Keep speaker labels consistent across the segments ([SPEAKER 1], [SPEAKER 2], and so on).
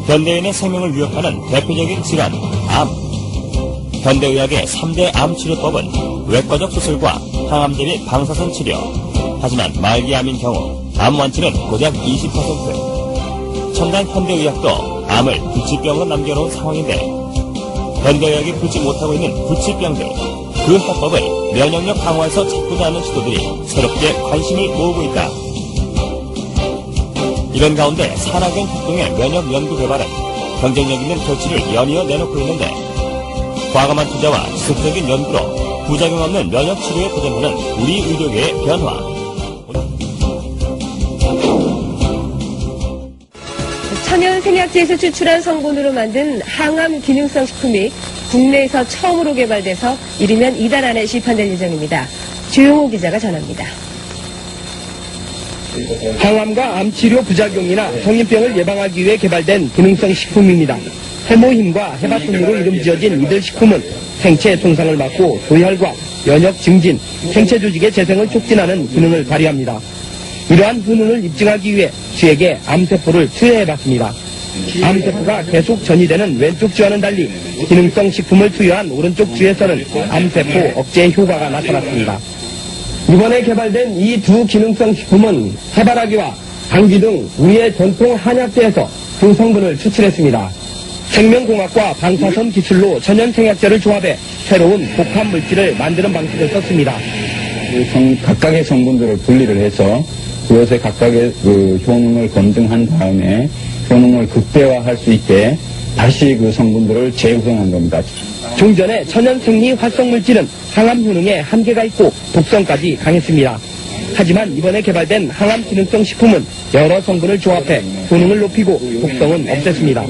[SPEAKER 1] 현대인의 생명을 위협하는 대표적인 질환, 암. 현대의학의 3대 암 치료법은 외과적 수술과 항암제 및 방사선 치료. 하지만 말기암인 경우 암 완치는 고작 20%. 첨단 현대의학도 암을 불치병으로 남겨놓은 상황인데 현대의학이 풀지 못하고 있는 불치병들, 그 해법을 면역력 강화에서 찾고자 하는 시도들이 새롭게 관심을 모으고 있다. 이런 가운데 산학연 협동의 면역 연구 개발은 경쟁력 있는 조치를 연이어 내놓고 있는데 과감한 투자와 지속적인 연구로 부작용 없는 면역 치료에 도전하는 우리 의료계의 변화.
[SPEAKER 2] 천연 생약제에서 추출한 성분으로 만든 항암 기능성 식품이 국내에서 처음으로 개발돼서 이르면 이달 안에 시판될 예정입니다. 조용호 기자가 전합니다.
[SPEAKER 3] 항암과 암치료 부작용이나 성인병을 예방하기 위해 개발된 기능성 식품입니다. 해모힘과 해바통으로 이름 지어진 이들 식품은 생체 손상을 막고 도혈과 면역 증진, 생체 조직의 재생을 촉진하는 기능을 발휘합니다. 이러한 효능을 입증하기 위해 쥐에게 암세포를 투여해봤습니다. 암세포가 계속 전이되는 왼쪽 쥐와는 달리 기능성 식품을 투여한 오른쪽 쥐에서는 암세포 억제 효과가 나타났습니다. 이번에 개발된 이 두 기능성 식품은 해바라기와 당귀 등 우리의 전통 한약재에서 그 성분을 추출했습니다. 생명공학과 방사선 기술로 천연생약제를 조합해 새로운 복합 물질을 만드는 방식을 썼습니다.
[SPEAKER 4] 각각의 성분들을 분리를 해서 그것의 각각의 효능을 검증한 다음에 효능을 극대화할 수 있게 다시 그 성분들을 재구성한 겁니다.
[SPEAKER 3] 종전의 천연생리 활성물질은 항암 효능에 한계가 있고 독성까지 강했습니다. 하지만 이번에 개발된 항암 기능성 식품은 여러 성분을 조합해 효능을 높이고 독성은 없앴습니다.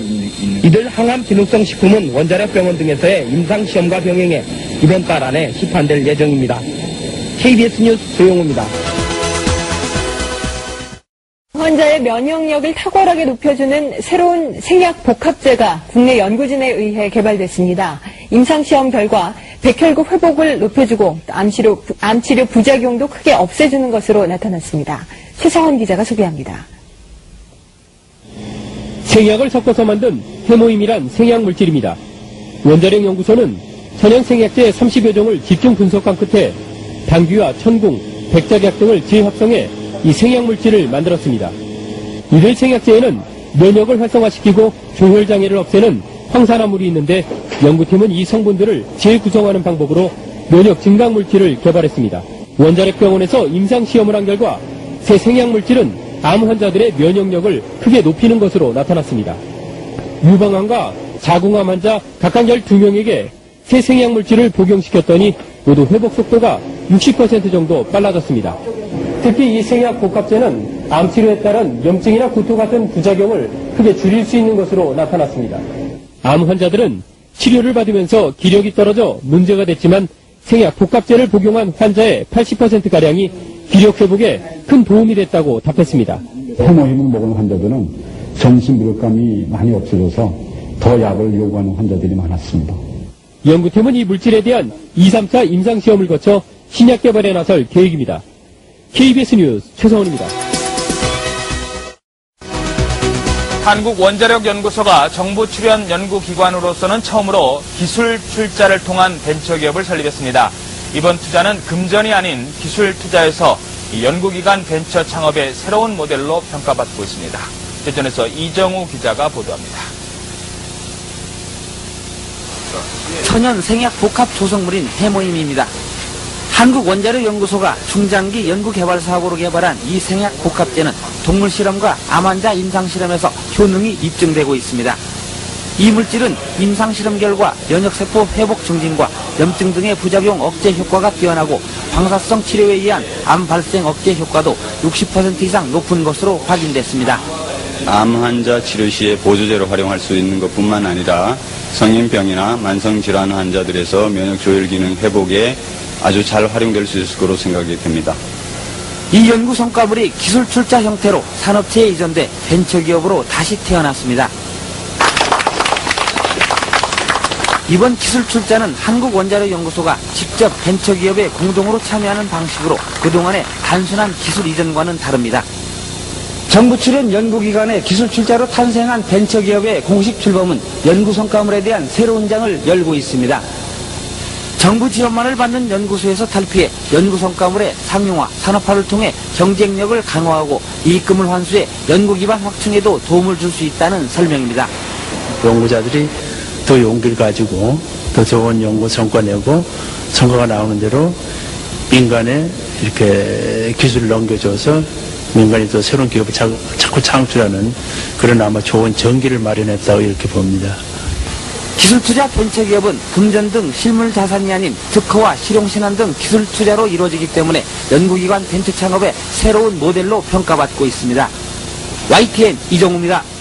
[SPEAKER 3] 이들 항암 기능성 식품은 원자력 병원 등에서의 임상시험과 병행해 이번 달 안에 시판될 예정입니다. KBS 뉴스 조용호입니다.
[SPEAKER 2] 환자의 면역력을 탁월하게 높여주는 새로운 생약 복합제가 국내 연구진에 의해 개발됐습니다. 임상시험 결과 백혈구 회복을 높여주고 암치료 부작용도 크게 없애주는 것으로 나타났습니다. 최성원 기자가 소개합니다.
[SPEAKER 5] 생약을 섞어서 만든 해모임이란 생약물질입니다. 원자력 연구소는 천연생약제 30여 종을 집중 분석한 끝에 당귀와 천궁, 백작약 등을 재합성해 이 생약물질을 만들었습니다. 이들 생약제에는 면역을 활성화시키고 조혈장애를 없애는 황산화물이 있는데 연구팀은 이 성분들을 재구성하는 방법으로 면역 증강물질을 개발했습니다. 원자력 병원에서 임상시험을 한 결과 새 생약물질은 암 환자들의 면역력을 크게 높이는 것으로 나타났습니다. 유방암과 자궁암 환자 각각 12명에게 새 생약물질을 복용시켰더니 모두 회복 속도가 60% 정도 빨라졌습니다. 특히 이 생약 복합제는 암치료에 따른 염증이나 구토 같은 부작용을 크게 줄일 수 있는 것으로 나타났습니다. 암 환자들은 치료를 받으면서 기력이 떨어져 문제가 됐지만 생약 복합제를 복용한 환자의 80%가량이 기력 회복에 큰 도움이 됐다고 답했습니다.
[SPEAKER 4] 해모힘을 먹은 환자들은 정신무력감이 많이 없어져서 더 약을 요구하는 환자들이 많았습니다.
[SPEAKER 5] 연구팀은 이 물질에 대한 2, 3차 임상시험을 거쳐 신약 개발에 나설 계획입니다. KBS 뉴스 최성원입니다.
[SPEAKER 6] 한국원자력연구소가 정부 출연 연구기관으로서는 처음으로 기술 출자를 통한 벤처기업을 설립했습니다. 이번 투자는 금전이 아닌 기술 투자에서 연구기관 벤처 창업의 새로운 모델로 평가받고 있습니다. 대전에서 이정우 기자가 보도합니다.
[SPEAKER 7] 천연 생약 복합 조성물인 해모임입니다. 한국원자력연구소가 중장기 연구개발 사업으로 개발한 이 생약 복합제는 동물 실험과 암 환자 임상실험에서 효능이 입증되고 있습니다. 이 물질은 임상실험 결과 면역세포 회복 증진과 염증 등의 부작용 억제 효과가 뛰어나고 방사성 치료에 의한 암 발생 억제 효과도 60% 이상 높은 것으로 확인됐습니다.
[SPEAKER 4] 암 환자 치료 시에 보조제로 활용할 수 있는 것뿐만 아니라 성인병이나 만성질환 환자들에서 면역 조절 기능 회복에 아주 잘 활용될 수 있을 거로 생각이 됩니다.
[SPEAKER 7] 이 연구 성과물이 기술 출자 형태로 산업체에 이전돼 벤처기업으로 다시 태어났습니다. 이번 기술 출자는 한국원자력연구소가 직접 벤처기업에 공동으로 참여하는 방식으로 그동안의 단순한 기술 이전과는 다릅니다. 정부 출연 연구기관의 기술 출자로 탄생한 벤처기업의 공식 출범은 연구 성과물에 대한 새로운 장을 열고 있습니다. 정부 지원만을 받는 연구소에서 탈피해 연구 성과물의 상용화, 산업화를 통해 경쟁력을 강화하고 이익금을 환수해 연구 기반 확충에도 도움을 줄 수 있다는 설명입니다.
[SPEAKER 8] 연구자들이 더 용기를 가지고 더 좋은 연구 성과 내고 성과가 나오는 대로 민간에 이렇게 기술을 넘겨줘서 민간이 또 새로운 기업을 자꾸 창출하는 그런 아마 좋은 전기를 마련했다고 이렇게 봅니다.
[SPEAKER 7] 기술투자 벤처기업은 금전 등 실물 자산이 아닌 특허와 실용신안 등 기술 투자로 이루어지기 때문에 연구기관 벤처 창업의 새로운 모델로 평가받고 있습니다. YTN 이정우입니다.